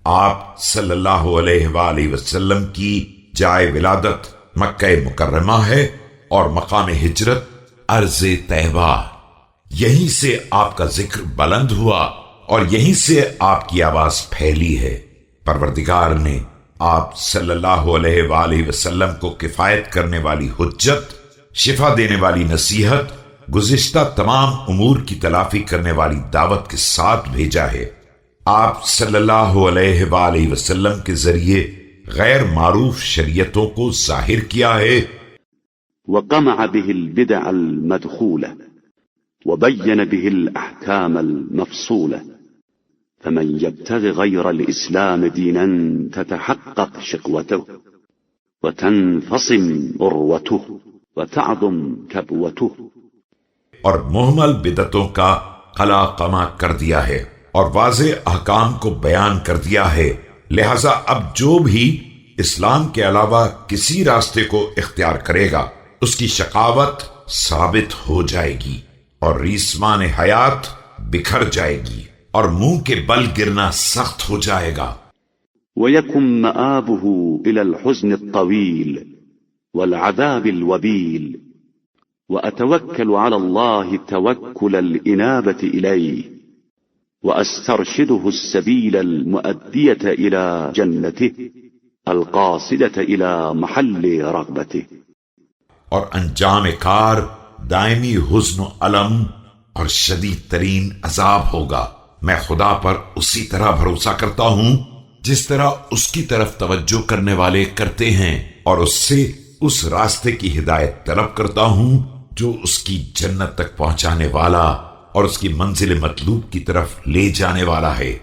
آپ صلی اللہ علیہ وآلہ وسلم کی جائے ولادت مکہ مکرمہ ہے اور مقام ہجرت ارض طیبہ۔ یہیں سے آپ کا ذکر بلند ہوا اور یہیں سے آپ کی آواز پھیلی ہے۔ پروردگار نے آپ صلی اللہ علیہ وآلہ وسلم کو کفایت کرنے والی حجت، شفا دینے والی نصیحت، گزشتہ تمام امور کی تلافی کرنے والی دعوت کے ساتھ بھیجا ہے۔ آپ صلی اللہ علیہ وآلہ وسلم کے ذریعے غیر معروف شریعتوں کو ظاہر کیا ہے، وقمع به البدع المدخولة وبين به الأحكام المفصولة، فمن يبتغ غير الإسلام دينا تتحقق شقوته وتنفصم عروته وتعظم كبوته، اور محمل بدعتوں کا قلع قمع کر دیا ہے اور واضح احکام کو بیان کر دیا ہے۔ لہذا اب جو بھی اسلام کے علاوہ کسی راستے کو اختیار کرے گا اس کی شقاوت ثابت ہو جائے گی اور ریسمان حیات بکھر جائے گی اور منہ کے بل گرنا سخت ہو جائے گا۔ ويكن مآبه إلى الحزن الطويل والعذاب الوبيل، وأتوكل على الله توكل الإنابة إليه، وأسترشده السبيل المؤدية إلى جنته القاصدة إلى محل رغبته۔ اور انجام کار دائمی حزن و علم اور شدید ترین عذاب ہوگا۔ میں خدا پر اسی طرح بھروسہ کرتا ہوں جس طرح اس کی طرف توجہ کرنے والے کرتے ہیں، اور اس سے اس راستے کی ہدایت طلب کرتا ہوں جو اس کی جنت تک پہنچانے والا اور اس کی منزل مطلوب کی طرف لے جانے والا ہے۔